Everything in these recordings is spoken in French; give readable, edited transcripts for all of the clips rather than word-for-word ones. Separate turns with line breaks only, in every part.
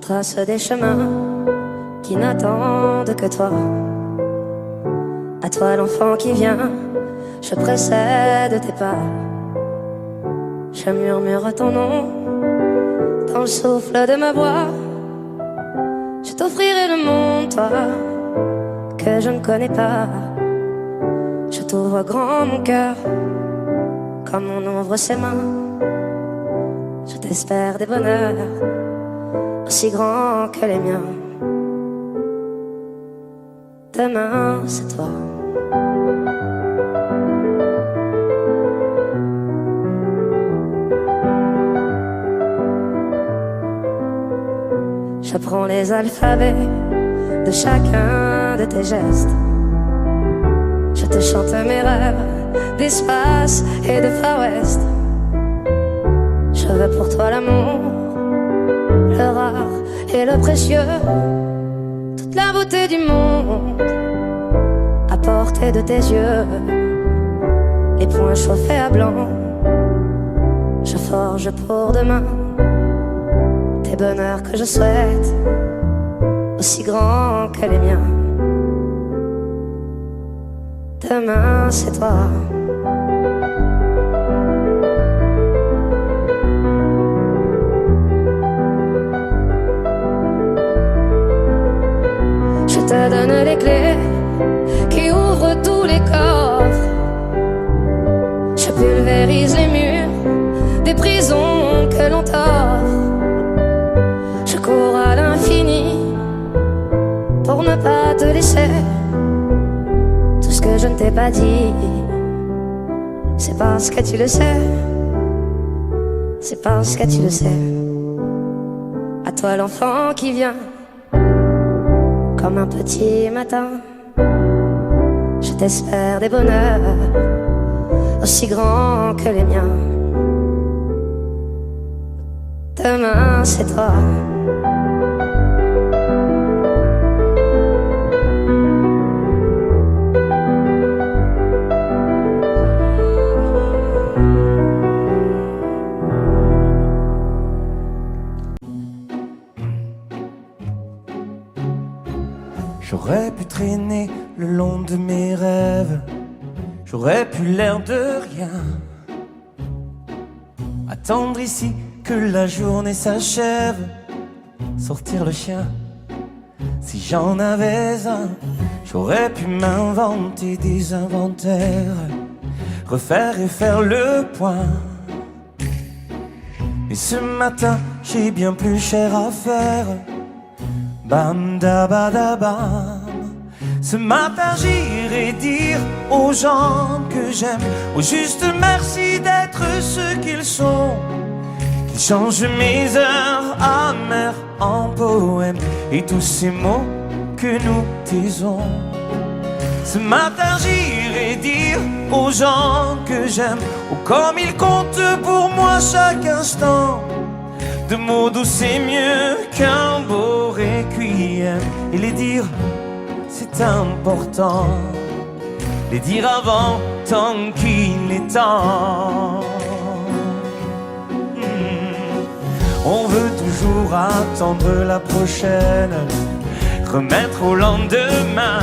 trace des chemins qui n'attendent que toi. À toi l'enfant qui vient, je précède tes pas. Je murmure ton nom dans le souffle de ma voix. Je t'offrirai le monde, toi, que je ne connais pas. Je t'ouvre grand mon cœur, comme on ouvre ses mains. Je t'espère des bonheurs aussi grands que les miens. Demain, c'est toi. J'apprends les alphabets de chacun de tes gestes. Je te chante mes rêves d'espace et de Far West. Je veux pour toi l'amour, le rare et le précieux, toute la beauté du monde à portée de tes yeux. Les poings chauffés à blanc, je forge pour demain des bonheurs que je souhaite aussi grands que les miens. Demain, c'est toi. Je te donne les clés qui ouvrent tous les coffres. Je pulvérise les murs des prisons que l'on t'offre. Je cours à l'infini pour ne pas te laisser. Tout ce que je ne t'ai pas dit, c'est parce que tu le sais. C'est parce que tu le sais. À toi l'enfant qui vient comme un petit matin. Je t'espère des bonheurs aussi grands que les miens. Demain, c'est toi.
J'aurais pu traîner le long de mes rêves, j'aurais pu l'air de rien, attendre ici que la journée s'achève, sortir le chien si j'en avais un. J'aurais pu m'inventer des inventaires, refaire et faire le point. Mais ce matin j'ai bien plus cher à faire. Bam da ba da bam. Ce matin j'irai dire aux gens que j'aime au juste merci d'être ce qu'ils sont, qu'ils changent mes heures amères en poèmes et tous ces mots que nous taisons. Ce matin j'irai dire aux gens que j'aime oh comme ils comptent pour moi chaque instant. De mots doux c'est mieux qu'un beau requiem. Et les dire c'est important, les dire avant tant qu'il est temps. On veut toujours attendre la prochaine, remettre au lendemain.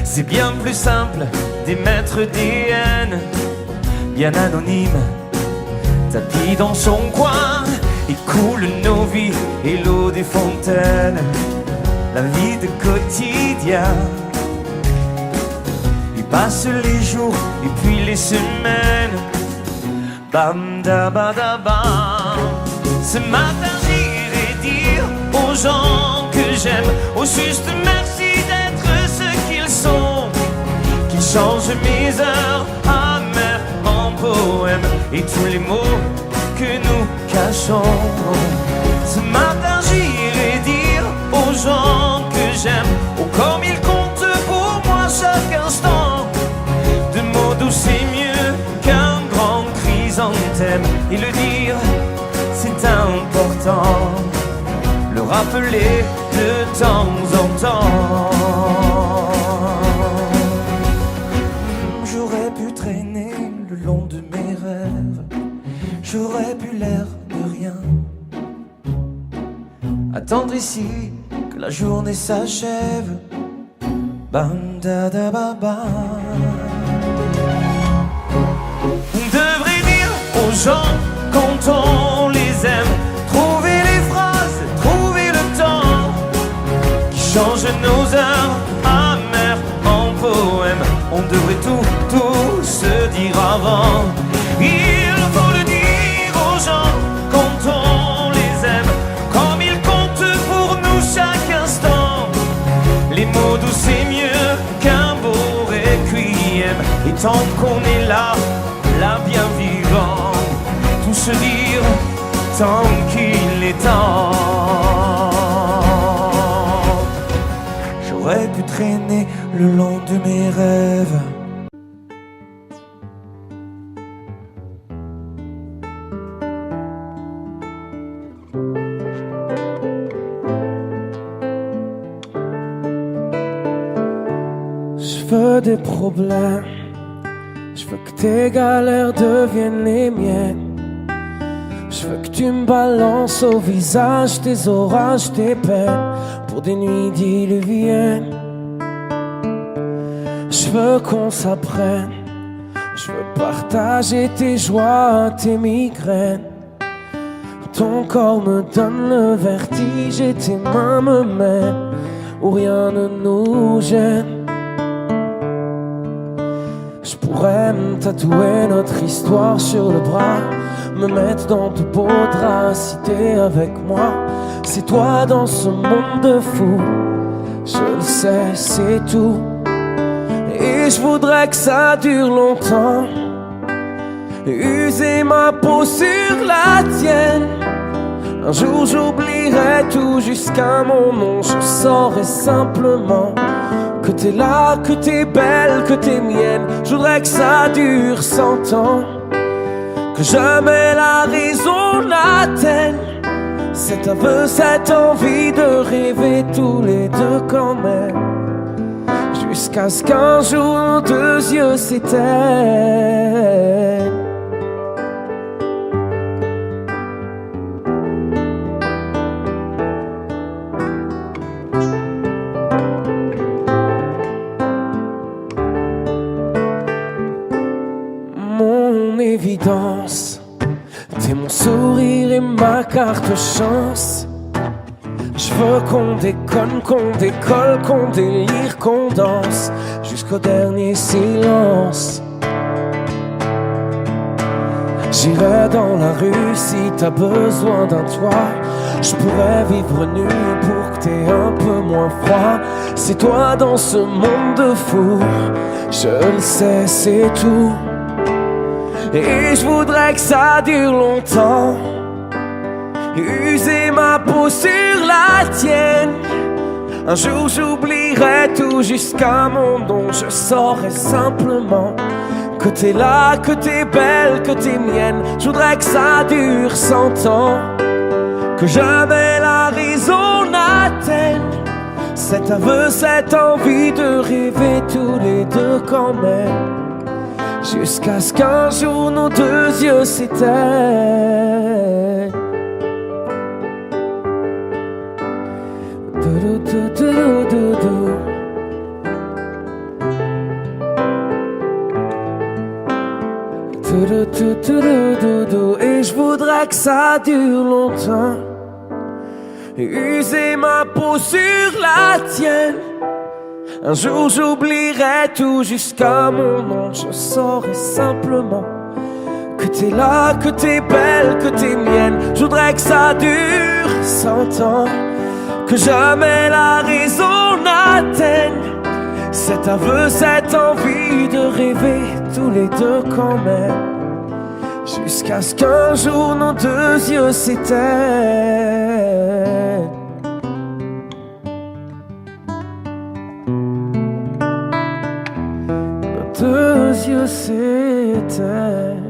C'est bien plus simple d'émettre des haines, bien anonymes, tapis dans son coin. Et coule nos vies et l'eau des fontaines, la vie de quotidien. Et passent les jours et puis les semaines. Bam da ba da bam. Ce matin j'irai dire aux gens que j'aime au juste merci d'être ce qu'ils sont, qu'ils changent mes heures amères en poèmes et tous les mots que nous cachons. Ce matin j'irai dire aux gens que j'aime oh comme ils comptent pour moi chaque instant. De mots doux c'est mieux qu'un grand chrysanthème. Et le dire c'est important, le rappeler de temps en temps. J'aurais pu traîner le long de mes rêves, j'aurais pu l'air de rien, attendre ici que la journée s'achève. Bam da da ba ba. On devrait dire aux gens quand on les aime, trouver les phrases, trouver le temps qui change nos heures amères en poèmes. On devrait tout se dire avant. Il faut le dire aux gens quand on les aime, comme ils comptent pour nous chaque instant. Les mots doux c'est mieux qu'un beau requiem. Et tant qu'on est là bien vivant, tout se dire tant qu'il est temps. J'aurais pu traîner le long de mes rêves. Je veux des problèmes, je veux que tes galères deviennent les miennes. Je veux que tu me balances au visage tes orages, tes peines, pour des nuits diluviennes. Je veux qu'on s'apprenne, je veux partager tes joies, tes migraines. Ton corps me donne le vertige et tes mains me mènent où rien ne nous gêne. Je pourrais me tatouer notre histoire sur le bras, me mettre dans de beaux draps, si t'es avec moi. C'est toi dans ce monde de fou, je le sais, c'est tout. Et je voudrais que ça dure longtemps, user ma peau sur la tienne. Un jour j'oublierai tout jusqu'à mon nom, je saurai simplement que t'es là, que t'es belle, que t'es mienne. Je voudrais que ça dure 100 ans, que jamais la raison n'atteigne cet aveu, cette envie de rêver tous les deux quand même, jusqu'à ce qu'un jour nos deux yeux s'éteignent. Mon évidence, t'es mon sourire et ma carte chance. Je veux qu'on déconne, qu'on décolle, qu'on délire, qu'on danse jusqu'au dernier silence. J'irai dans la rue si t'as besoin d'un toit. Je pourrais vivre nu pour que t'aies un peu moins froid. C'est toi dans ce monde de fou, je le sais, c'est tout. Et je voudrais que ça dure longtemps, user ma peau sur la tienne. Un jour j'oublierai tout jusqu'à mon don, je saurai simplement que t'es là, que t'es belle, que t'es mienne. Je voudrais que ça dure 100 ans, que jamais la raison n'atteigne cet aveu, cette envie de rêver tous les deux quand même, jusqu'à ce qu'un jour nos deux yeux s'éteignent. Et je voudrais que ça dure longtemps, user ma peau sur la tienne. Un jour j'oublierai tout jusqu'à mon nom, je saurai simplement que t'es là, que t'es belle, que t'es mienne. Je voudrais que ça dure 100 ans, que jamais la raison n'atteigne cet aveu, cette envie de rêver tous les deux quand même, jusqu'à ce qu'un jour nos deux yeux s'éteignent. Nos deux yeux s'éteignent.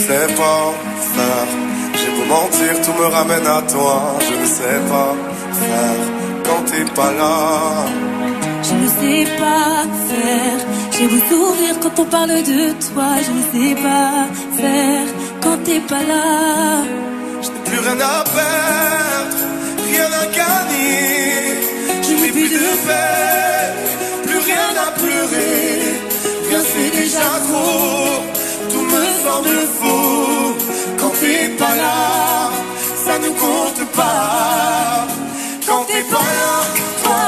sais pas faire. J'ai beau mentir, tout me ramène à toi. Je ne sais pas faire quand t'es pas là.
Je ne sais pas faire. J'ai beau sourire quand on parle de toi. Je ne sais pas faire quand t'es pas là.
Je n'ai plus rien à perdre, rien à gagner. Je n'ai plus de peine, plus rien à pleurer. Rien c'est déjà trop, tout me semble faux. Quand t'es pas là, ça ne compte pas. Quand t'es pas là, toi,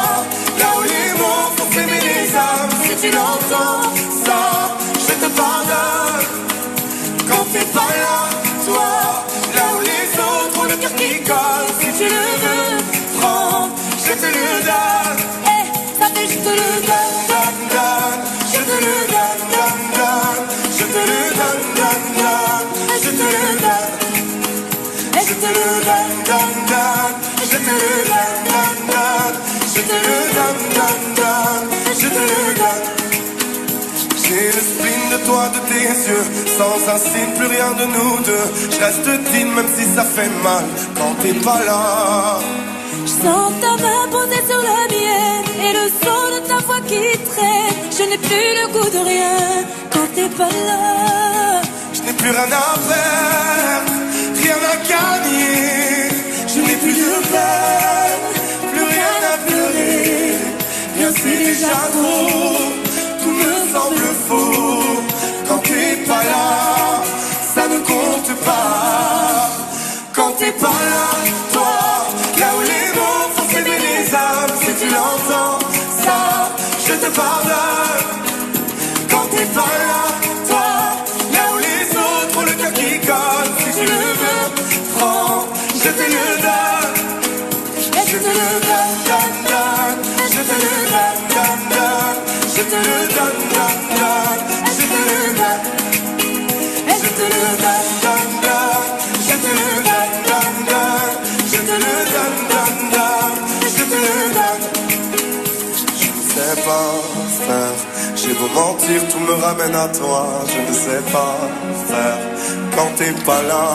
là où les mots font s'aimer les âmes. Si tu l'entends, ça, je te pardonne. Quand t'es pas là, toi, là où les autres ont le cœur qui colle. Si tu le veux, prends, je te le donne.
Eh, ça fait je te le donne,
Donne, donne, je te le donne, donne, donne. Je te le donne, donne, donne. Je te le donne. Je te le donne, donne, donne. Je te le donne, donne, donne. Je te le donne, donne, donne. Je te le donne. J'ai le spleen de toi, de tes yeux. Sans un signe, plus rien de nous deux. Je reste digne même si ça fait mal quand t'es pas là.
Je sens ta main posée sur la mienne et le son de ta voix qui traîne. Je n'ai plus le goût de rien quand t'es pas là.
Je n'ai plus rien à perdre, rien à gagner. Je n'ai plus de peine, plus rien à pleurer. Rien c'est déjà trop, tout me semble faux. Quand t'es pas là, ça ne compte pas. Quand t'es pas là, toi, là où les mots font s'aimer les âmes. Si tu l'entends, ça, je te pardonne. Quand t'es pas là, toi, là où les autres ont le cœur qui colle. Si tu le veux, prends, je te le donne. Je te le donne, donne, donne. Je te le donne, donne, donne. Je te le donne, donne, donne. Je te le donne. Je te le donne, donne, donne. Je te le donne, donne, donne. Je te le donne, donne, donne. Je te le donne. Je ne sais pas faire. J'ai beau mentir, tout me ramène à toi. Je ne sais pas faire quand t'es pas là.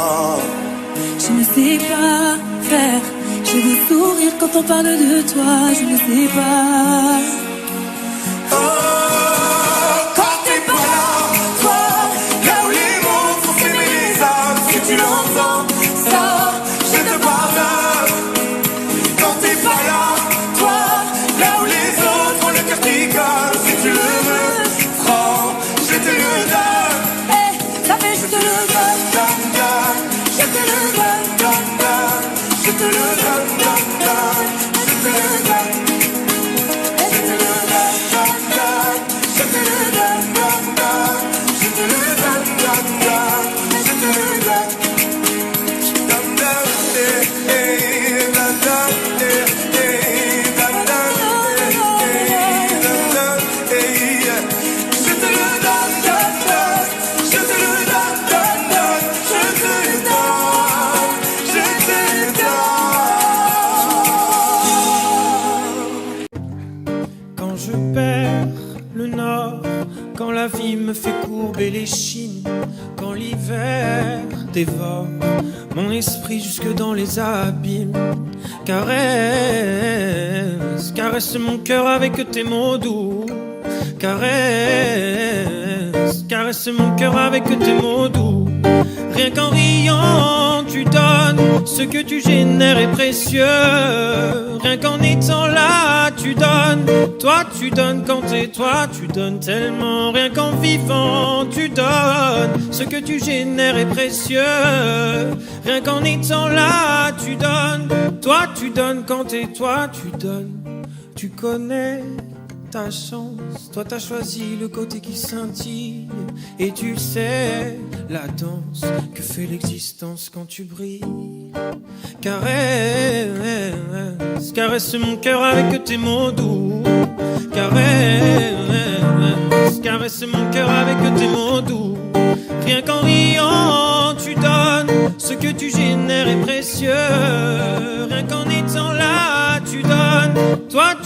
Je ne sais pas faire. J'ai beau sourire quand on parle de toi. Je ne sais pas.
Oh, quand t'es pas là, toi, là où les mots font s'aimer les âmes. Si tu l'entends, ça, je te pardonne. Quand t'es pas là, toi, là où les autres ont le cœur qui colle. Si tu le veux, prends, je te le donne.
Eh, ça fait je te le donne,
Donne, donne, je te le donne, donne, donne. Je te le donne, donne, donne. Je te le donne. Je te le donne, donne, donne. Je te le donne, donne, donne. Je te le donne, donne, donne. Je te le donne. Donne, donne, eh, eh, donne, donne, eh, eh, donne, donne, eh, eh, donne, donne, eh, yeah. Je te le donne, donne, donne. Je te le donne, donne, donne. Je te le donne. Je te le donne.
Quand je perds le nord, quand la vie me fait courber les chines, quand l'hiver dévore mon esprit jusque dans les abîmes, caresse, caresse mon cœur avec tes mots doux, caresse, caresse mon cœur avec tes mots doux. Rien qu'en riant, tu donnes, ce que tu génères est précieux. Rien qu'en étant là, tu donnes, toi tu donnes quand t'es toi, tu donnes tellement. Rien qu'en vivant, tu donnes, ce que tu génères est précieux. Rien qu'en étant là, tu donnes, toi tu donnes quand t'es toi, tu donnes. Tu connais ta chance, toi t'as choisi le côté qui scintille. Et tu sais la danse que fait l'existence quand tu brilles. Caresse, caresse mon cœur avec tes mots doux. Caresse, caresse mon cœur avec tes mots doux. Rien qu'en riant tu donnes, ce que tu génères est précieux. Rien qu'en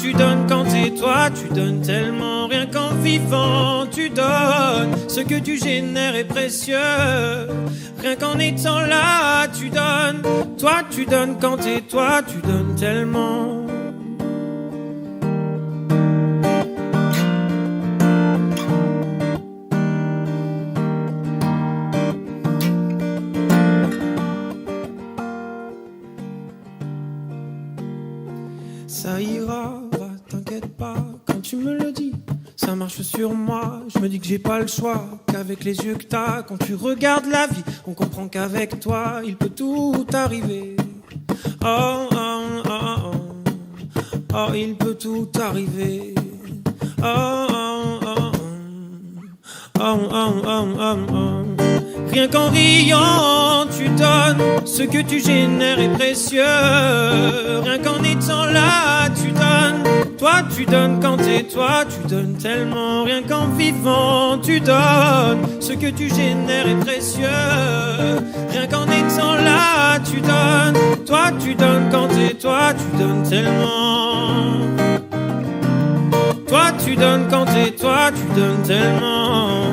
tu donnes quand t'es toi, tu donnes tellement. Rien qu'en
vivant tu donnes, ce que tu génères est précieux. Rien qu'en étant là, tu donnes. Toi, tu donnes quand t'es toi, tu donnes tellement. Ça ira, va, t'inquiète pas, quand tu me le dis, ça marche sur moi. Je me dis que j'ai pas le choix, qu'avec les yeux que t'as, quand tu regardes la vie, on comprend qu'avec toi, il peut tout arriver. Oh, oh, oh, oh, oh, il peut tout arriver. Oh, oh, oh, oh, oh, oh, oh, oh, oh. Rien qu'en riant, tu donnes, ce que tu génères est précieux. Rien qu'en étant là, tu donnes. Toi, tu donnes quand t'es toi, tu donnes tellement. Rien qu'en vivant, tu donnes, ce que tu génères est précieux. Rien qu'en étant là, tu donnes. Toi, tu donnes quand t'es toi, tu donnes tellement. Toi, tu donnes quand t'es toi, tu donnes tellement.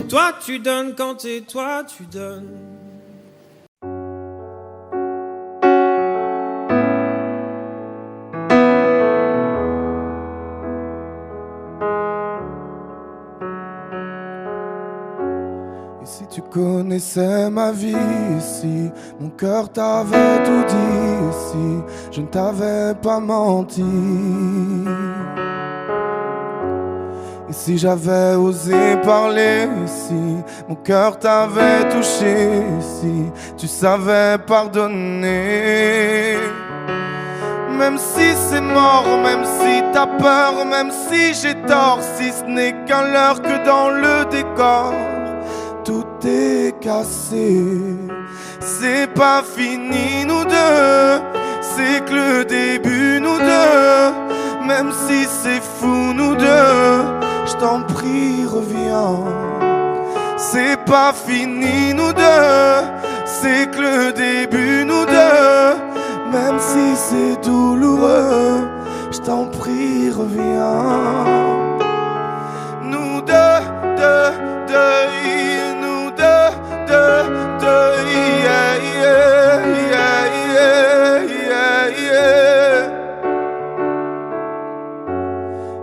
Toi, tu donnes quand t'es toi, tu donnes.
Et si tu connaissais ma vie ici, mon cœur t'avait tout dit ici, je ne t'avais pas menti. Et si j'avais osé parler ici, mon cœur t'avait touché ici, tu savais pardonner. Même si c'est mort, même si t'as peur, même si j'ai tort, si ce n'est qu'un leurre que dans le décor, tout est cassé. C'est pas fini nous deux, c'est que le début nous deux. Même si c'est fou nous deux, je t'en prie reviens. C'est pas fini nous deux, c'est que le début nous deux. Même si c'est douloureux, je t'en prie reviens. Nous deux, nous deux, yeah, yeah, yeah, yeah, yeah, yeah.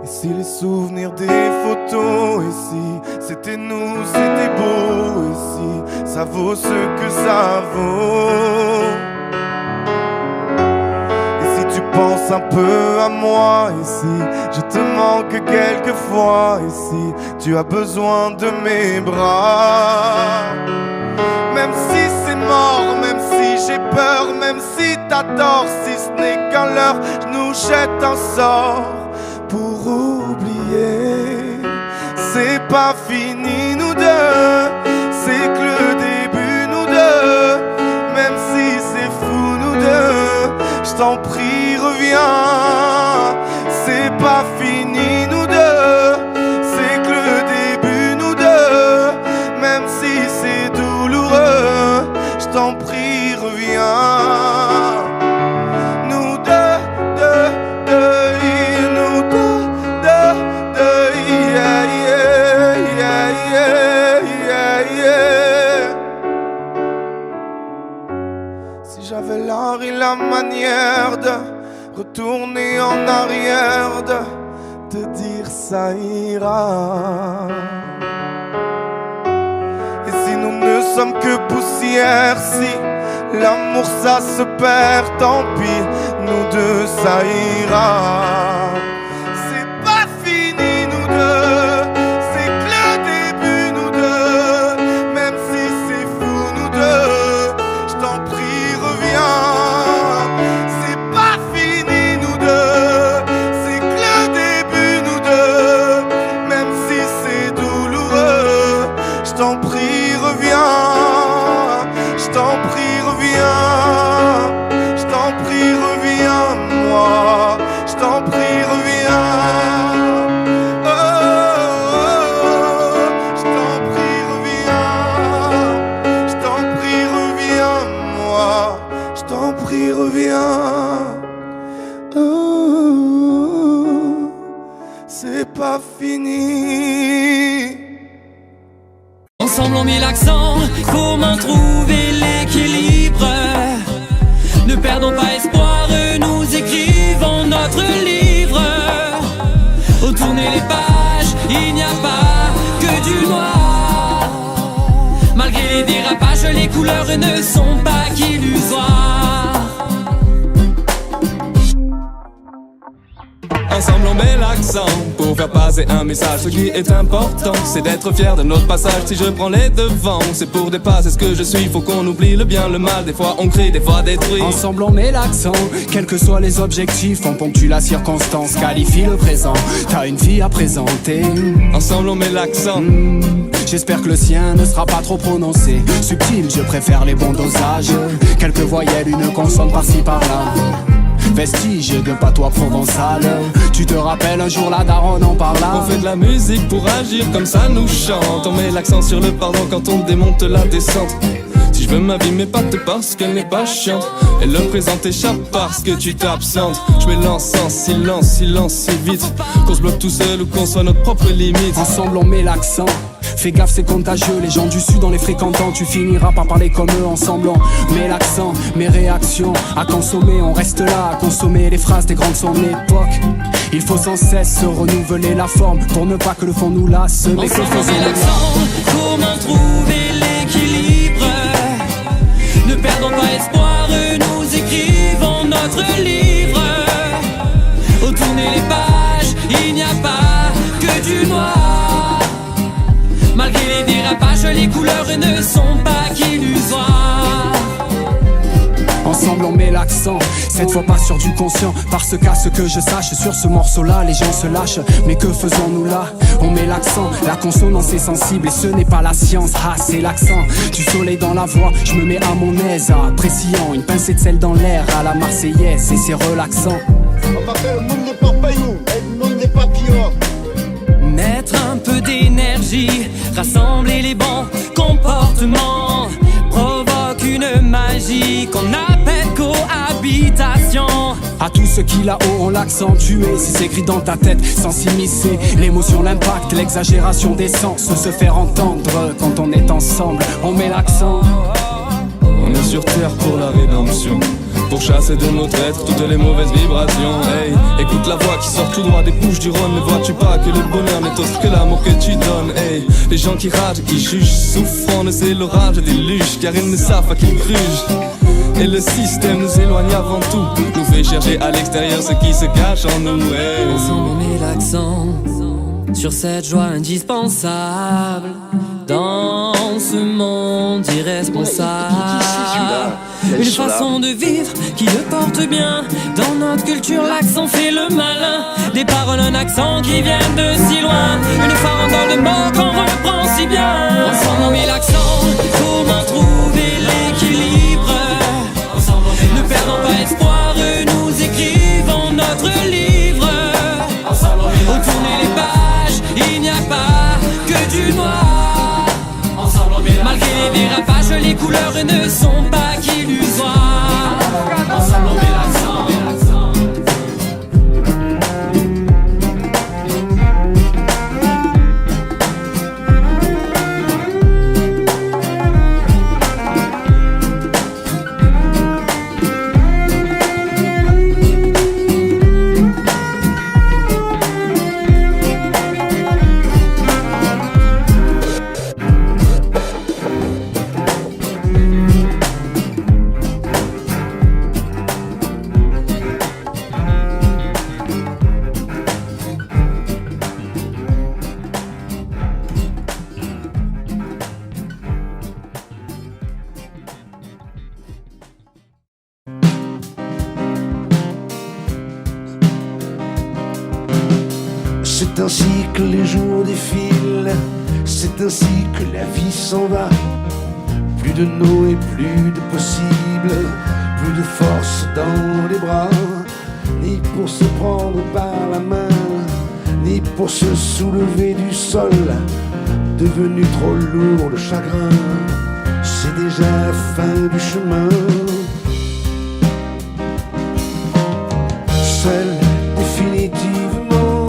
Et si les souvenirs des photos ici, c'était nous, c'était beau ici, ça vaut ce que ça vaut. Et si tu penses un peu à moi ici, je te manque quelquefois ici, tu as besoin de mes bras. Même si c'est mort, même si j'ai peur, même si t'as tort, si ce n'est qu'un leurre, je nous jette un sort pour oublier. C'est pas fini nous deux, c'est que le début nous deux. Même si c'est fou nous deux, je t'en prie reviens. C'est pas fini nous deux, c'est que le début nous deux. Même si c'est douloureux, je t'en prie reviens. Nous deux, nous deux, yeah, yeah, yeah, yeah, yeah, yeah. Si j'avais l'art et la manière de retourner en arrière, de te dire ça ira. Et si nous ne sommes que poussière, si l'amour ça se perd, tant pis, nous deux ça ira. C'est pas fini nous deux, c'est que le début nous deux. Même si c'est fou nous deux, je t'en prie reviens. C'est pas fini nous deux, c'est que le début nous deux. Même si c'est douloureux, je t'en prie reviens. Je t'en prie reviens. Je t'en prie reviens moi. Je t'en prie reviens. c'est pas fini.
Ensemble on met l'accent, comment trouver l'équilibre. Ne perdons pas espoir, nous écrivons notre livre. Au tourner les pages, il n'y a pas que du noir. Malgré les dérapages, les couleurs ne sont pas qu'illusoires.
Ensemble on met l'accent pour faire passer un message. Ce qui est important, c'est d'être fier de notre passage. Si je prends les devants, c'est pour dépasser ce que je suis. Faut qu'on oublie le bien, le mal. Des fois on crie, des fois détruit.
Ensemble on met l'accent, quels que soient les objectifs. On ponctue la circonstance, qualifie le présent. T'as une vie à présenter.
Ensemble on met l'accent.
J'espère que le sien ne sera pas trop prononcé. Subtil, je préfère les bons dosages. Quelques voyelles, une consonne par-ci par-là. Vestige de patois provençal. Tu te rappelles un jour la daronne en parla.
On fait de la musique pour agir comme ça nous chante. On met l'accent sur le pardon quand on démonte la descente. Si je veux ma vie m'épate parce qu'elle n'est pas chiante, et le présent t'échappe parce que tu t'absentes. Je mets l'encens, silence, silence si vite qu'on se bloque tout seul ou qu'on soit notre propre limite.
Ensemble on met l'accent. Fais gaffe c'est contagieux, les gens du sud en les fréquentant. Tu finiras par parler comme eux. Ensemble on met l'accent, mes réactions à consommer. On reste là à consommer les phrases des grandes son époque. Il faut sans cesse se renouveler la forme pour ne pas que le fond nous lasse. Mais
ensemble on met l'accent, comment trouver l'équilibre. Ne perdons pas espoir, nous écrivons notre livre. Au tourner les pages, il n'y a pas que du noir. Malgré les dérapages, les couleurs ne sont pas qu'illusoires.
Ensemble on met l'accent, cette fois pas sur du conscient. Parce qu'à ce que je sache, sur ce morceau-là, les gens se lâchent. Mais que faisons-nous là? On met l'accent, la consonance est sensible. Et ce n'est pas la science, ah c'est l'accent. Du soleil dans la voix, je me mets à mon aise. Appréciant une pincée de sel dans l'air à la marseillaise. Et c'est relaxant.
On va faire le monde des papayons et le monde des papillons.
Mettre un peu d'énergie, rassembler les bons comportements, provoque une magie qu'on appelle cohabitation.
À tous ceux qui là-haut ont l'accentué, si c'est écrit dans ta tête sans s'immiscer. L'émotion, l'impact, l'exagération des sens, se faire entendre quand on est ensemble. On met l'accent.
On est sur terre pour la rédemption, pour chasser de notre être toutes les mauvaises vibrations. Hey, écoute la voix qui sort tout droit des Bouches du Rhône. Ne vois-tu pas que le bonheur n'est autre que l'amour que tu donnes? Hey, les gens qui ragent, qui jugent, souffrant de ces l'orage déluge, car ils ne savent pas qu'ils crugent. Et le système nous éloigne avant tout, nous fait chercher à l'extérieur ce qui se cache en nous. Hey.
Ensemble on met l'accent sur cette joie indispensable dans ce monde irresponsable. Une façon de vivre qui le porte bien. Dans notre culture, l'accent fait le malin. Des paroles, un accent qui viennent de si loin. Une farandole de mots qu'on reprend si bien. Ensemble on met l'accent, comment trouver l'équilibre. Ne perdons pas espoir, nous écrivons notre livre. Au tourner les pages, il n'y a pas que du noir. Malgré les dérapages, les couleurs ne sont pas qu'illusoires. Ensemble on met l'accent.
C'est ainsi que les jours défilent, c'est ainsi que la vie s'en va. Plus de nous et plus de possible, plus de force dans les bras, ni pour se prendre par la main, ni pour se soulever du sol, devenu trop lourd le chagrin, c'est déjà la fin du chemin. Seul, définitivement,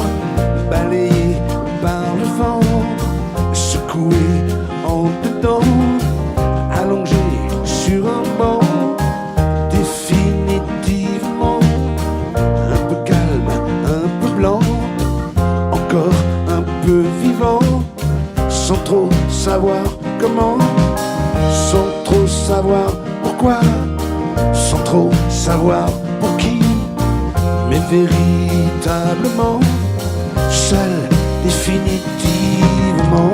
encore un peu vivant, sans trop savoir comment, sans trop savoir pourquoi, sans trop savoir pour qui, mais véritablement seul définitivement,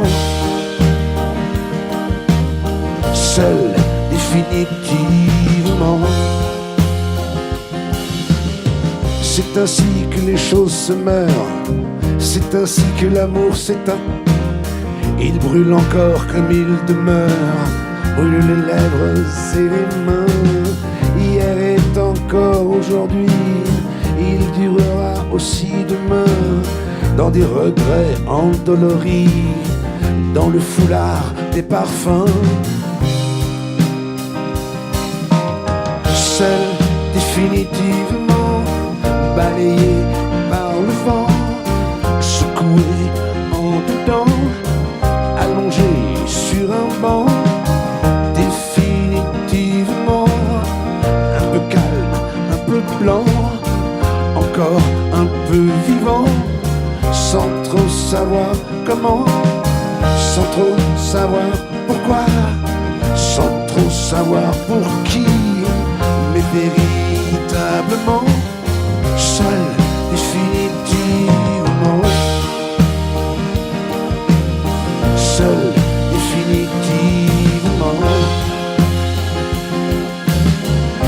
seul définitivement. C'est ainsi que les choses se meurent, c'est ainsi que l'amour s'éteint. Il brûle encore comme il demeure, brûle les lèvres et les mains. Hier est encore aujourd'hui, il durera aussi demain, dans des regrets endoloris, dans le foulard des parfums. Seul définitivement, balayé par le vent, secoué en dedans, allongé sur un banc, définitivement, un peu calme, un peu blanc, encore un peu vivant, sans trop savoir comment, sans trop savoir pourquoi, sans trop savoir pour qui, mais véritablement seul définitivement, seul définitivement,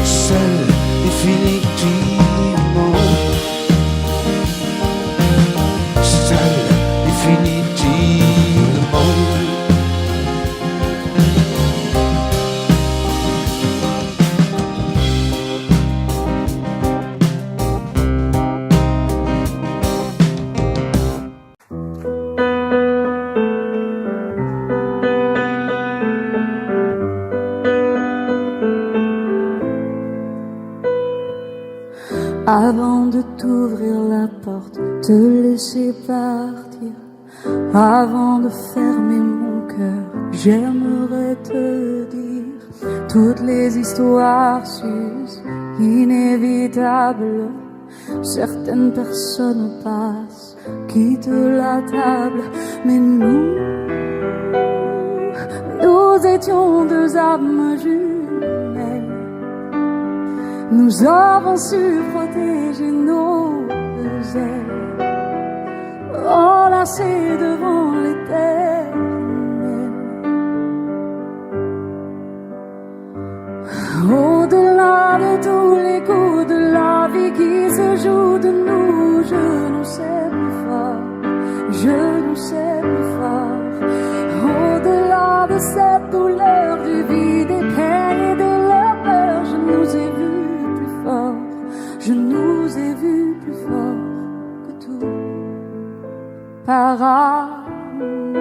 seul définitivement, seul définitivement.
Avant de t'ouvrir la porte, te laisser partir, avant de fermer mon cœur, j'aimerais te dire toutes les histoires s'usent, inévitables. Certaines personnes passent, quittent la table, mais nous étions deux âmes jumelles. Nous avons su protéger nos ailes, enlacées devant l'éternel. Au-delà de tous les coups de la vie qui se jouent de nous, je nous sais plus fort, je nous sais plus fort. Au-delà de cette douleur du vide, des peines et de la peur, je nous ai vus. Je nous ai vus plus forts que tout, par amour.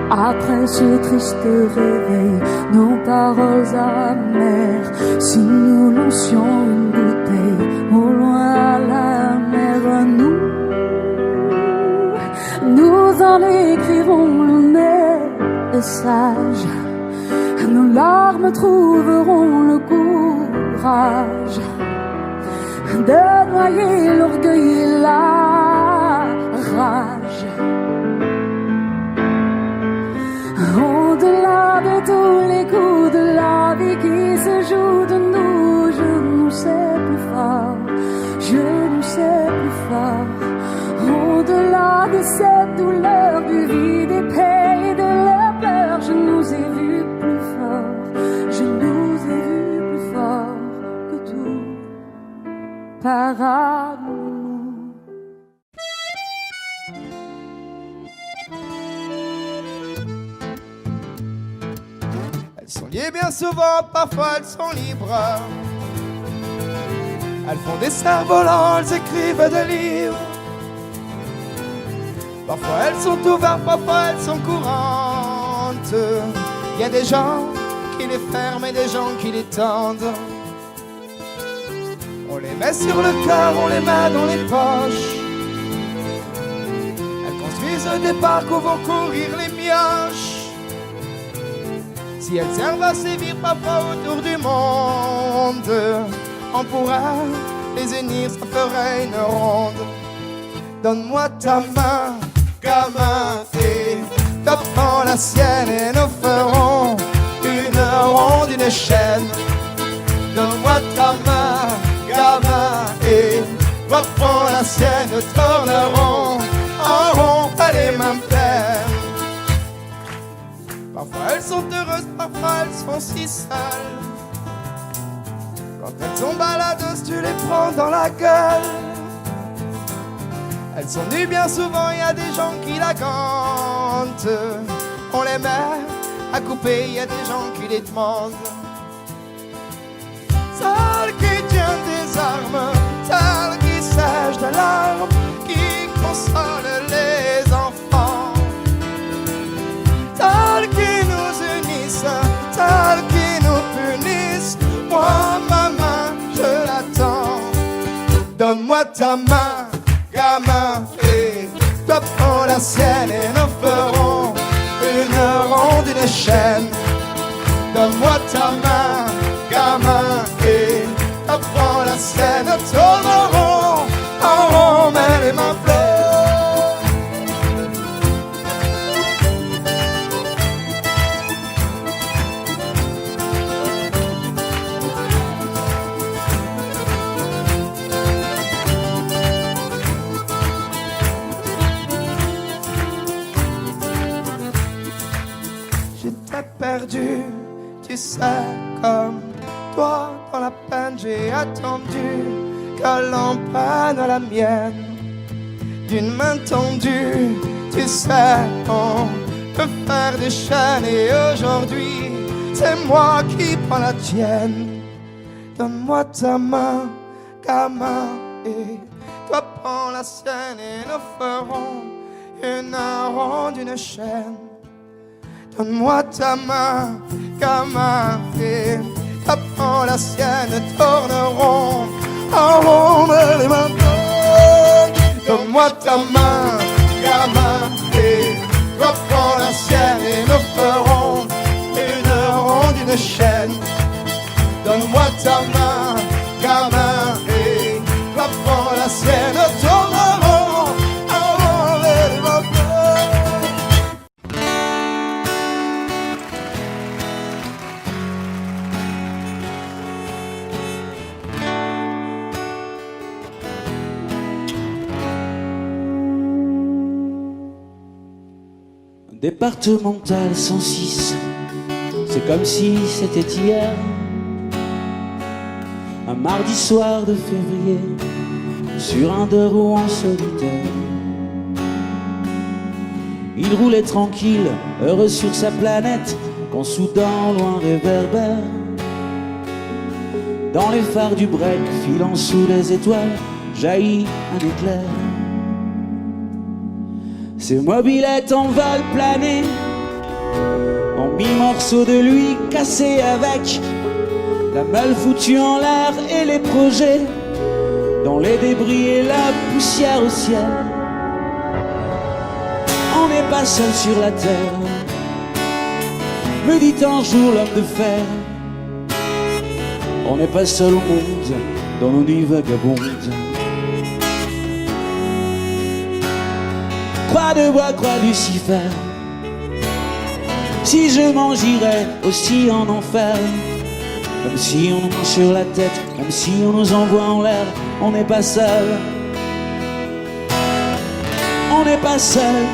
Après ce triste réveil, nos paroles amères, si nous lancions une bouteille au loin à la mer, nous en écrivons le message. Nos larmes trouveront le courage de noyer l'orgueil et la rage. Au-delà de tous les coups de la vie qui se jouent de nous, je nous sais plus fort, je nous sais plus fort. Au-delà de cette douleur du vide, des peines et de la peur, je nous ai vus plus fort, je nous ai vus plus fort que tout, par amour.
Elles sont liées bien souvent, parfois elles sont libres. Elles font des cerfs-volants, elles écrivent des livres. Parfois elles sont ouvertes, parfois elles sont courantes. Il y a des gens qui les ferment et des gens qui les tendent. On les met sur le cœur, on les met dans les poches. Elles construisent des parcs où vont courir les mioches. Si elles servent à sévir parfois autour du monde, on pourra les unir, ça ferait une ronde. Donne-moi ta main, gamin, et toi prends la sienne et nous ferons une ronde, une chaîne. Donne-moi ta main, gamin, et toi prends la sienne, nous tournerons en rond, pas les mains pleines. Parfois elles sont heureuses, parfois elles sont si sales. Quand elles sont baladeuses, tu les prends dans la gueule. Elles sont nues bien souvent, y a des gens qui la gantent. On les met à couper, y a des gens qui les demandent. Celle qui tient des armes, celle qui sèche de larmes, qui console les enfants. Celles qui nous unissent, celles qui nous punissent. Moi, ma main, je l'attends. Donne-moi ta main, gamin, et toi prends la sienne et nous ferons une ronde, une chaîne. Donne-moi ta main, gamin, et toi prends la sienne, nous tournerons en rond, mais les mains pleines. Perdu, tu sais, comme toi dans la peine j'ai attendu que l'on prenne la mienne d'une main tendue. Tu sais, on peut faire des chaînes et aujourd'hui c'est moi qui prends la tienne. Donne-moi ta main, gamin, et toi prends la sienne et nous ferons une ronde, une chaîne. Donne-moi ta main, gamin, et toi prends la sienne, tournerons en rond, mais les mains pleines. Donne-moi ta main, gamin, et toi prends la sienne et nous ferons une ronde, une chaîne. Donne-moi ta main, gamin, et toi prends la sienne, tournerons en rond, mais les mains pleines.
Départemental 106, c'est comme si c'était hier. Un mardi soir de février, sur un deux roues en solitaire. Il roulait tranquille, heureux sur sa planète, quand soudain loin réverbère. Dans les phares du break, filant sous les étoiles, jaillit un éclair. Ses mobylettes en vol plané, en mi-morceaux de lui cassés avec la malle foutue en l'air et les projets dans les débris et la poussière au ciel. On n'est pas seul sur la terre, me dit un jour l'homme de fer. On n'est pas seul au monde, dans nos nuits vagabondes. Croix de bois, croix Lucifer, si je m'en j'irais aussi en enfer. Comme si on nous marche sur la tête, comme si on nous envoie en l'air. On n'est pas seul, on n'est pas seul,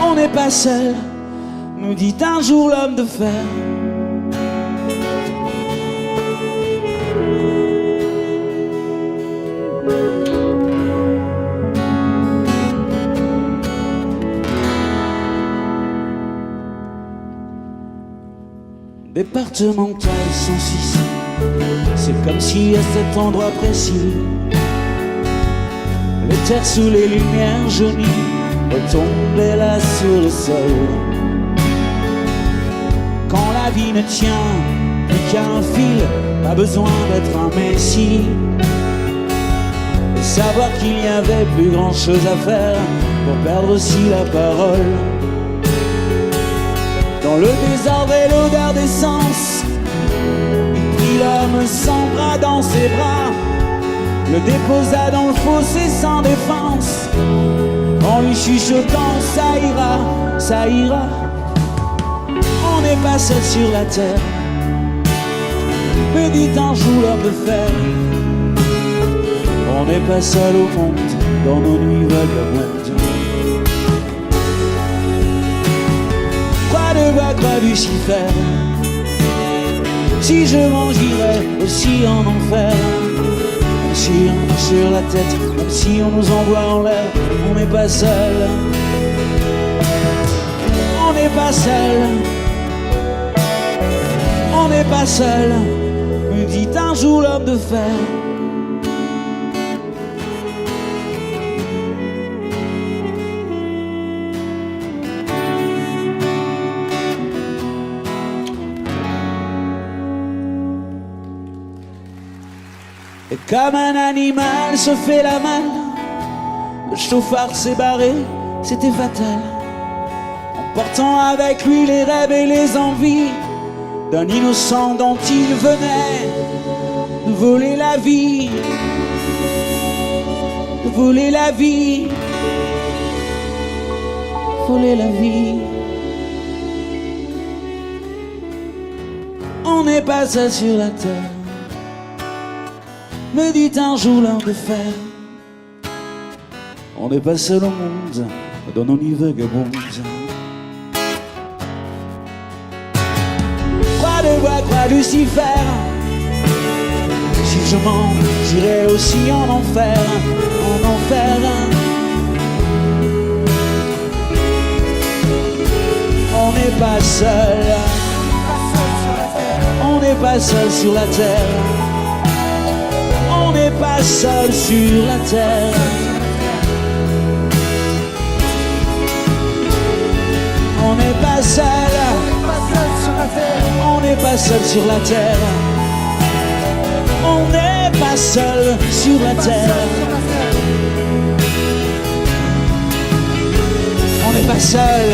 on n'est pas seul, nous dit un jour l'homme de fer. Départemental 106, c'est comme si à cet endroit précis, les terres sous les lumières jaunies retombaient là sur le sol. Quand la vie ne tient plus qu'à un fil, pas besoin d'être un messie, et savoir qu'il n'y avait plus grand chose à faire pour perdre aussi la parole. Dans le désordre et l'odeur d'essence, il prit l'homme sans bras dans ses bras le déposa dans le fossé sans défense, en lui chuchotant ça ira, ça ira. On n'est pas seul sur la terre, me dit un jour l'homme de fer. On n'est pas seul au monde, dans nos nuits vagabondes. Croix de bois, croix Lucifer, si je m'en j'irai aussi en enfer. Même si on est sur la tête, même si on nous envoie en l'air, on n'est pas seul. On n'est pas seul. On n'est pas seul, me dit un jour l'homme de fer. Et comme un animal se fait la malle, le chauffard s'est barré, c'était fatal, emportant avec lui les rêves et les envies d'un innocent dont il venait de voler la vie, de voler la vie, voler la vie. On n'est pas seul sur la terre, me dit un jour l'homme de fer. On n'est pas seul au monde, dans nos nuits vagabondes. Croix de bois, croix Lucifer, si je mens, j'irai aussi en enfer, en enfer. On n'est pas seul, on n'est pas seul sur la terre. On n'est pas seul sur la terre. On n'est pas seul. On n'est pas seul sur la terre. On n'est pas seul sur la terre. On n'est pas seul.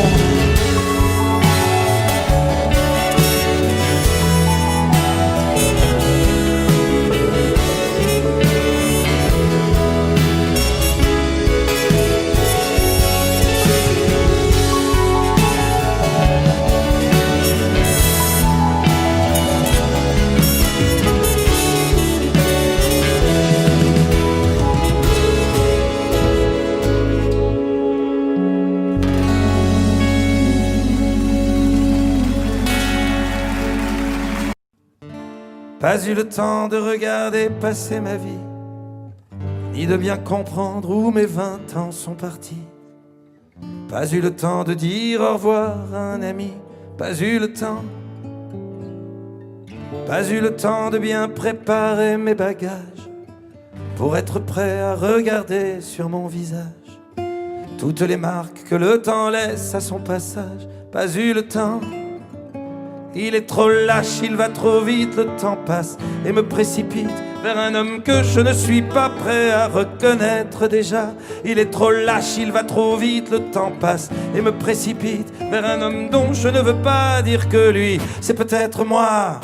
Pas eu le temps de regarder passer ma vie, ni de bien comprendre où mes 20 ans sont partis. Pas eu le temps de dire au revoir à un ami, pas eu le temps. Pas eu le temps de bien préparer mes bagages, pour être prêt à regarder sur mon visage toutes les marques que le temps laisse à son passage. Pas eu le temps. Il est trop lâche, il va trop vite, le temps passe et me précipite vers un homme que je ne suis pas prêt à reconnaître déjà. Il est trop lâche, il va trop vite, le temps passe et me précipite vers un homme dont je ne veux pas dire que lui, c'est peut-être moi.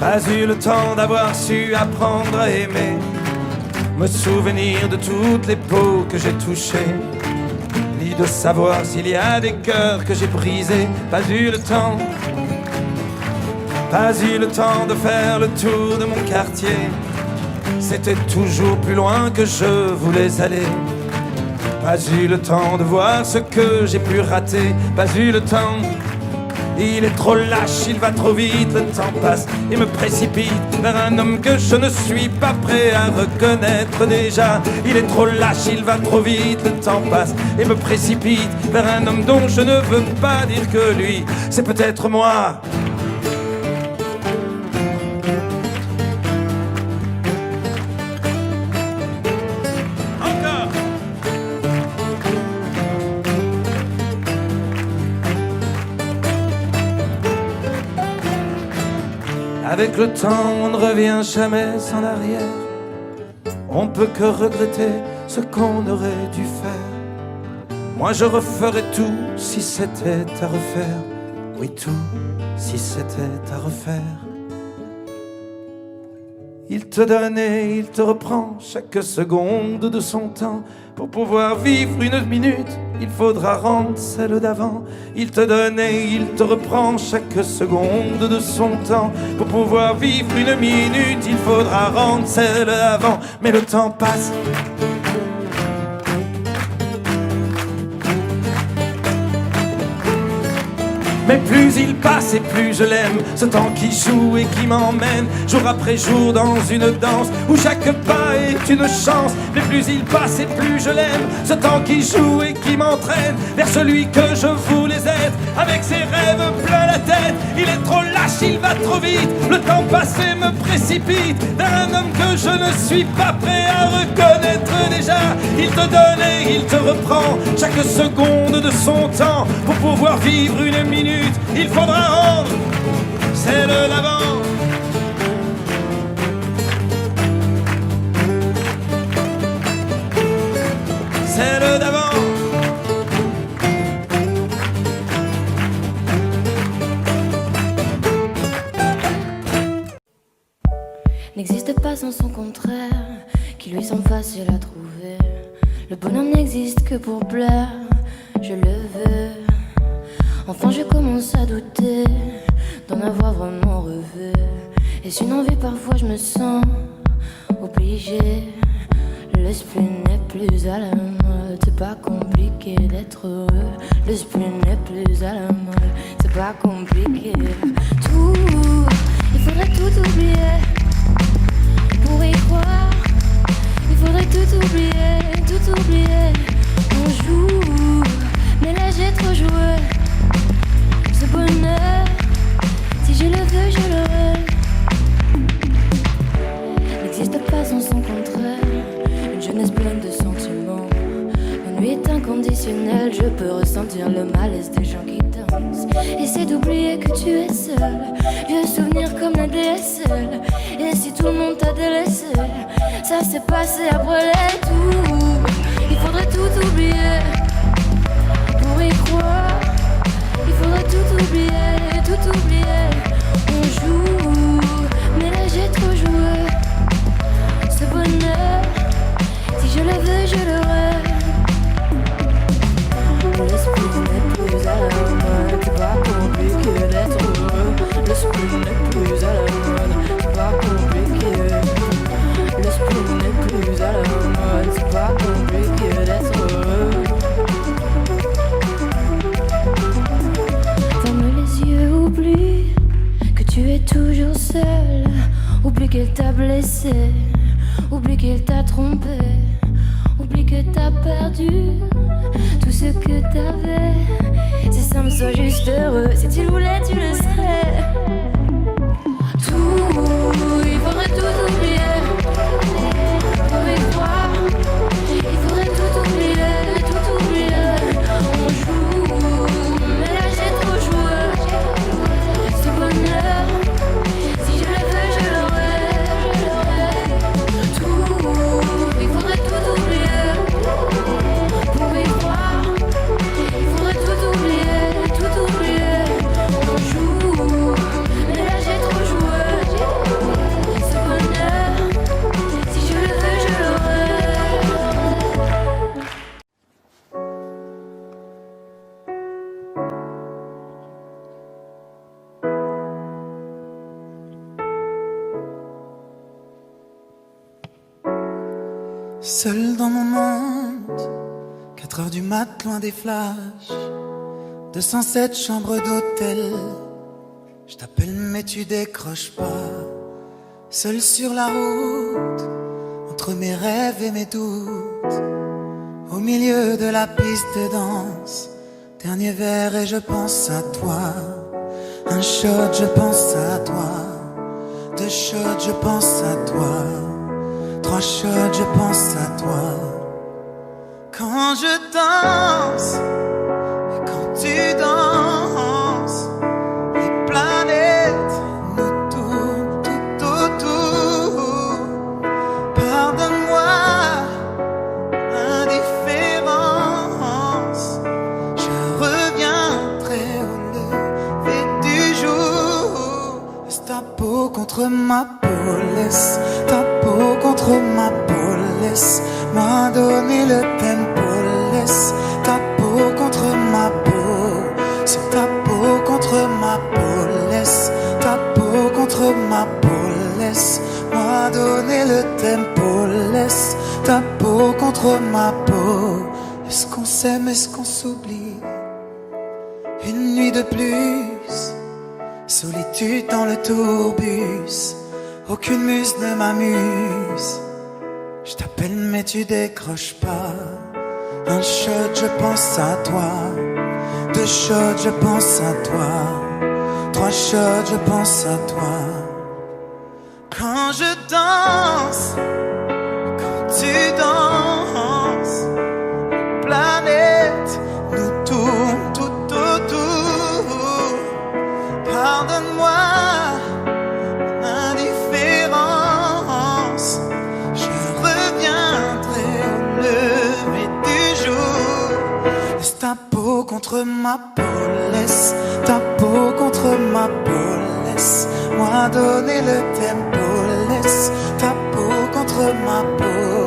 Pas eu le temps d'avoir su apprendre à aimer, me souvenir de toutes les peaux que j'ai touchées, ni de savoir s'il y a des cœurs que j'ai brisés. Pas eu le temps. Pas eu le temps de faire le tour de mon quartier, c'était toujours plus loin que je voulais aller. Pas eu le temps de voir ce que j'ai pu rater. Pas eu le temps. Il est trop lâche, il va trop vite, le temps passe et me précipite vers un homme que je ne suis pas prêt à reconnaître déjà. Il est trop lâche, il va trop vite, le temps passe et me précipite vers un homme dont je ne veux pas dire que lui, c'est peut-être moi. Avec le temps, on ne revient jamais en arrière. On peut que regretter ce qu'on aurait dû faire. Moi je referais tout si c'était à refaire. Oui, tout si c'était à refaire. Il te donne et il te reprend chaque seconde de son temps. Pour pouvoir vivre une minute, il faudra rendre celle d'avant. Il te donne et il te reprend chaque seconde de son temps. Pour pouvoir vivre une minute, il faudra rendre celle d'avant. Mais le temps passe. Mais plus il passe et plus je l'aime, ce temps qui joue et qui m'emmène jour après jour dans une danse où chaque pas est une chance. Mais plus il passe et plus je l'aime, ce temps qui joue et qui m'entraîne vers celui que je voulais être. Avec ses rêves plein la tête, il est trop lâche, il va trop vite. Le temps passé me précipite d'un homme que je ne suis pas prêt à reconnaître déjà. Il te donne et il te reprend chaque seconde de son temps. Pour pouvoir vivre une minute, il faudra rendre celle d'avant. Celle d'avant.
N'existe pas sans son contraire, qui lui semble facile à trouver. Le bonheur n'existe que pour plaire, je le veux. Enfin je commence à douter d'en avoir vraiment rêvé. Est-ce une envie? Parfois je me sens obligée. L'esprit n'est plus à la mode, c'est pas compliqué d'être heureux. L'esprit n'est plus à la mode, c'est pas compliqué. Tout, il faudrait tout oublier pour y croire. Il faudrait tout oublier. On joue, mais là j'ai trop joué. Ce bonheur, si je le veux, je l'aurai. N'existe pas sans son contraire. Une jeunesse pleine de sentiments. L'ennui est inconditionnel. Je peux ressentir le malaise des gens qui dansent. Essaie d'oublier que tu es seul. Vieux souvenir comme la DSL. Et si tout le monde t'a délaissé, ça s'est passé après les tours. Il faudrait tout oublier pour y croire. Il faudrait tout oublier. On joue, mais là j'ai trop joué. Ce bonheur, si je le veux, je l'aurai. L'esprit n'est plus à la mode, c'est pas compliqué d'être heureux. L'esprit n'est plus à la mode, c'est pas compliqué. L'esprit n'est plus à la mode, c'est pas compliqué d'être heureux. Ferme les yeux, oublie que tu es toujours seul. Oublie qu'elle t'a blessé, oublie qu'elle t'a trompé, oublie que t'as perdu tout ce que t'avais. C'est simple, sois juste heureux. Si tu le voulais, tu le serais. Tout, il faudrait tout oublier pour y croire. Il faudrait tout oublier. On joue, mais là j'ai trop joué. Ce bonheur, si je le veux, je l'aurai. Tout, il faudrait tout oublier pour y croire. Il faudrait tout oublier. On joue, mais là j'ai trop joué. Ce bonheur, si je le veux, je l'aurai.
Seul dans mon monde, 4 heures du mat, loin des flashs, 207 chambres d'hôtel. Je t'appelle mais tu décroches pas. Seul sur la route, entre mes rêves et mes doutes, au milieu de la piste de danse. Dernier verre et je pense à toi. Un shot, je pense à toi. 2 shots, je pense à toi. 3 shots, je pense à toi. Quand je danse et quand tu danses, les planètes nous tournent tout autour. Pardonne-moi l'indifférence. contre ma peau, laisse ta peau contre ma peau, laisse-moi donner le tempo, laisse ta peau contre ma peau, c'est ta peau contre ma peau, laisse ta peau contre ma peau, laisse-moi donner le tempo, laisse ta peau contre ma peau. Est-ce qu'on s'aime, est-ce qu'on s'oublie? Une nuit de plus, solitude dans le tourbus, aucune muse ne m'amuse. Je t'appelle mais tu décroches pas. Un shot, je pense à toi. 2 shots, je pense à toi. 3 shots, je pense à toi. Quand je danse, quand tu danses, la planète nous tourne tout autour. Pardonne-moi mon indifférence, je reviendrai au lever du jour. Laisse ta peau contre ma peau, laisse ta peau contre ma peau, laisse-moi donner le tempo, laisse ta peau contre ma peau,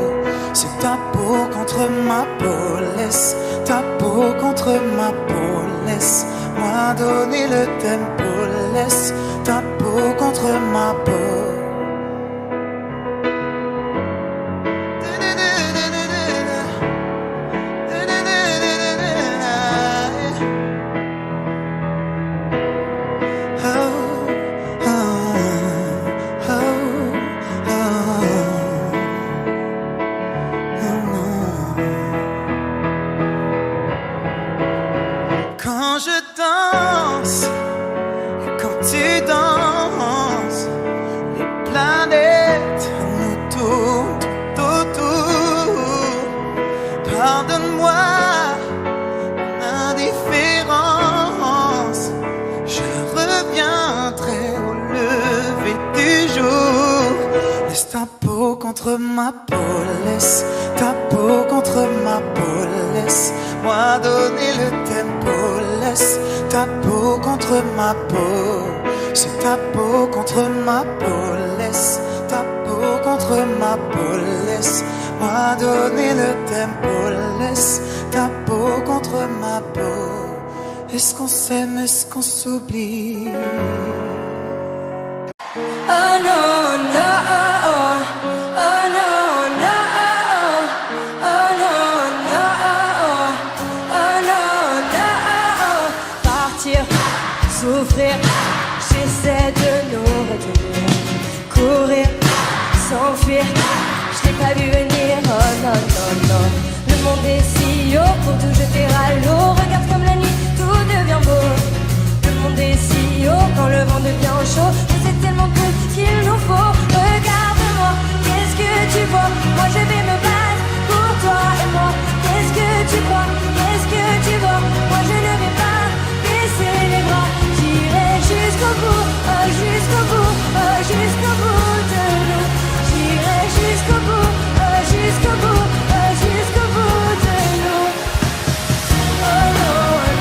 c'est ta peau contre ma peau, laisse ta peau contre ma peau, laisse-moi donner le tempo, laisse ta peau contre ma peau. Quand je danse, et quand tu danses, les planètes nous tournent tout autour. Pardonne-moi mon indifférence, je reviendrai au lever du jour. Laisse ta peau contre ma peau, laisse ta peau contre ma peau, laisse-moi donner le tempo, laisse ta peau contre ma peau, c'est ta peau contre ma peau, laisse ta peau contre ma peau, laisse-moi donner le tempo, laisse ta peau contre ma peau. Est-ce qu'on s'aime, est-ce qu'on s'oublie?
Oh non, non, oh, oh, oh non, non, oh, oh non, non, oh non, non, partir, souffrir, j'essaie de nous retenir, courir, s'enfuir, je l'ai pas vu venir, oh non, non, non, le monde est si haut pour tout jeter à l'eau, regarde comme la nuit, tout devient beau, le monde est si haut quand le vent devient chaud, je sais tellement peu qu'il nous faut, regarde-moi, qu'est-ce que tu vois, moi je vais me battre pour toi et moi, qu'est-ce que tu crois, qu'est-ce que tu vois, moi je ne vais pas baisser les bras, j'irai jusqu'au bout, jusqu'au bout, jusqu'au bout de nous, j'irai jusqu'au bout, jusqu'au bout, jusqu'au bout de nous, oh non.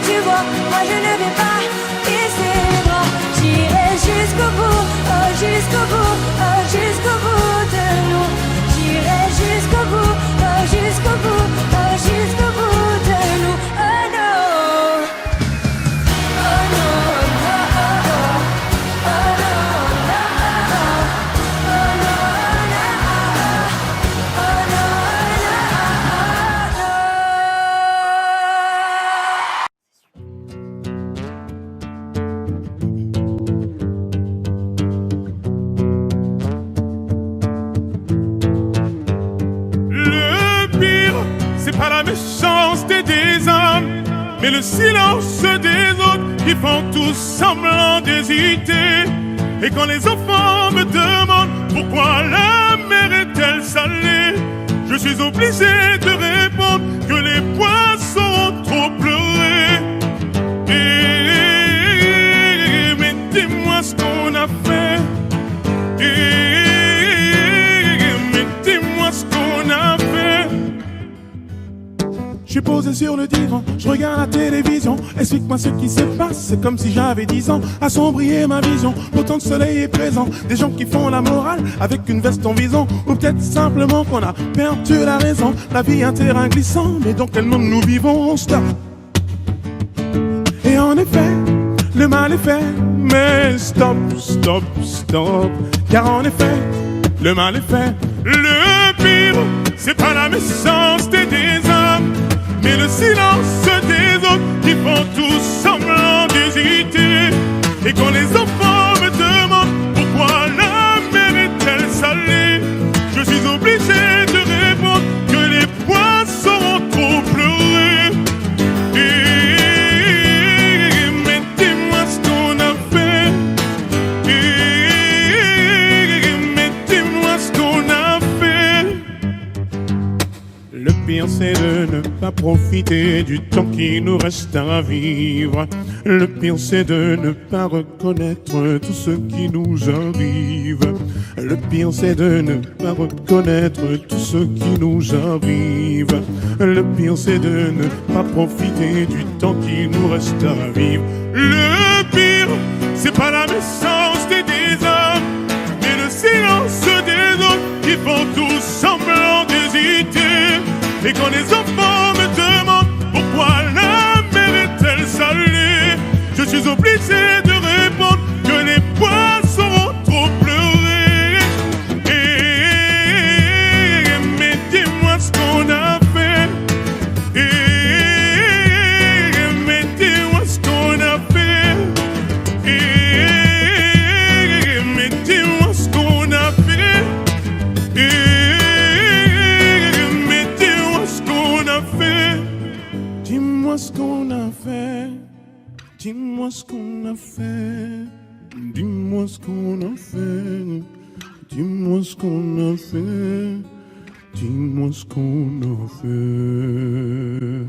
tu vois, moi je ne vais pas baisser les bras. J'irai jusqu'au bout, oh jusqu'au bout, oh jusqu'au bout de nous. J'irai jusqu'au bout, oh jusqu'au bout, oh jusqu'au bout de nous. Oh non, oh non, oh oh oh, oh non, oh oh, oh non, oh non,
Le pire, c'est pas la méchanceté des hommes, mais le silence des autres qui font tous semblant d'hésiter. Et quand les enfants me demandent pourquoi la mer est-elle salée, je suis obligé de répondre que les poissons ont trop pleuré. Et mais dis-moi ce qu'on a fait. Mais dis-moi ce qu'on a fait. Je suis posé sur le divan, je regarde la télévision. Explique-moi ce qui se passe, c'est comme si j'avais 10 ans. Assombrir ma vision, autant de soleil est présent. Des gens qui font la morale avec une veste en vison. Ou peut-être simplement qu'on a perdu la raison. La vie est un terrain glissant, mais dans quel monde nous vivons? Stop. Et en effet, le mal est fait. Mais stop, stop, stop. Car en effet, le mal est fait. Le pire, c'est pas la méchanceté des hommes, mais le silence des autres qui font tous semblant d'hésiter. Et quand les enfants me demandent pourquoi la mer est-elle salée, je suis obligé de répondre que les poissons ont trop pleuré. Mais dis-moi ce qu'on a fait. Mais dis-moi ce qu'on a fait. Le pire c'est de ne pas profiter du temps qui nous reste à vivre. Le pire c'est de ne pas reconnaître tout ce qui nous arrive. Le pire c'est de ne pas reconnaître tout ce qui nous arrive. Le pire c'est de ne pas profiter du temps qui nous reste à vivre. Le pire, c'est pas la méchanceté des hommes, mais le silence des autres qui font tous semblant d'hésiter. Et quand les enfants me demandent pourquoi la mer est-elle salée, je suis obligé de répondre que les poissons ont trop pleuré. Mais dis-moi ce qu'on a fait. Mais dis-moi ce qu'on a fait. Mais dis-moi ce qu'on a fait. Mais dis-moi ce qu'on a fait. Dis-moi ce qu'on a fait. Dis-moi ce qu'on a fait. Dis-moi ce qu'on a fait. Dis-moi ce qu'on a fait. Dis-moi ce qu'on a fait.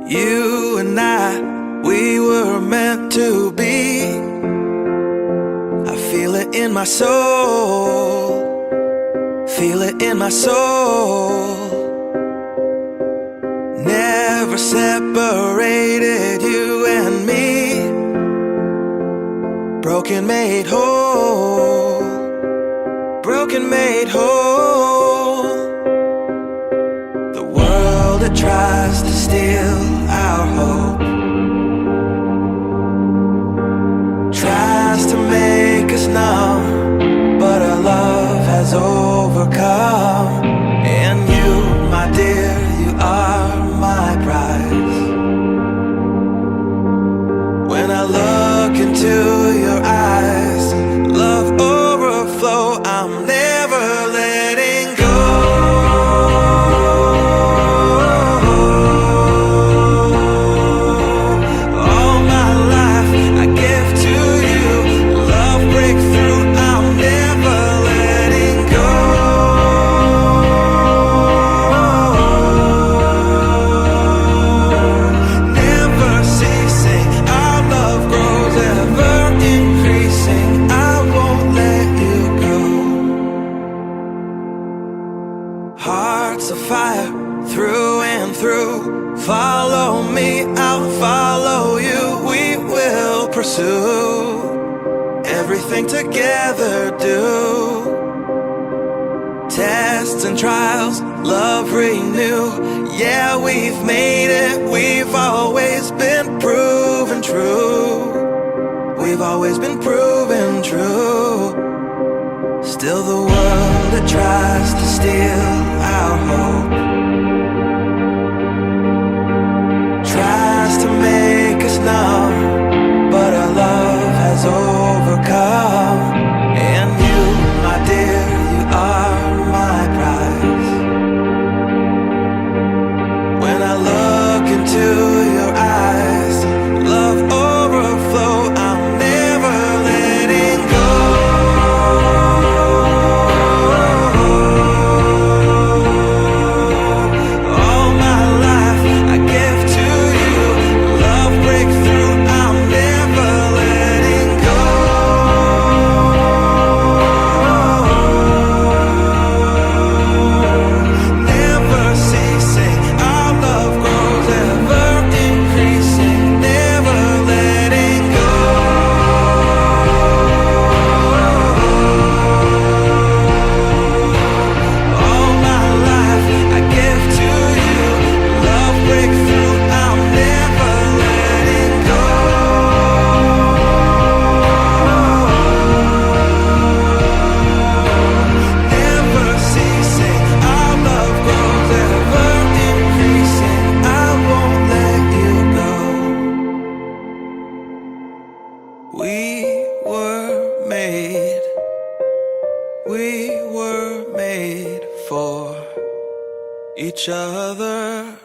You and I, we were meant to be. I feel it in my soul. Feel it in my soul. Never separated, you and me. Broken made whole. Broken made whole. The world that tries to steal our hope tries to make us numb, but our love has overcome. And you, my dear, you are my prize. When I look into your eyes, love overflow, I'm never letting go. All my life I give to you, love breakthrough, I'm never letting go. Never ceasing, our love grows ever increasing, I won't let you go. Hearts of fire through and through. Follow me, I'll follow you. We will pursue everything together, do. Tests and trials, love renew. Yeah, we've made it, we've always been proven true. We've always been proven true. Still the world that tries to steal our hope tries to make us numb, but our love has overcome. And you, my dear, you are my prize. When I look into your eyes, love overflow, I'm never letting go. All my life I give to you, love breakthrough, I'm never letting go. Never ceasing, our love grows ever increasing, never letting go. All my life I give to you, love breakthrough, I'm never letting go. Never ceasing, our love grows ever increasing, I won't let you go. We were made for each other.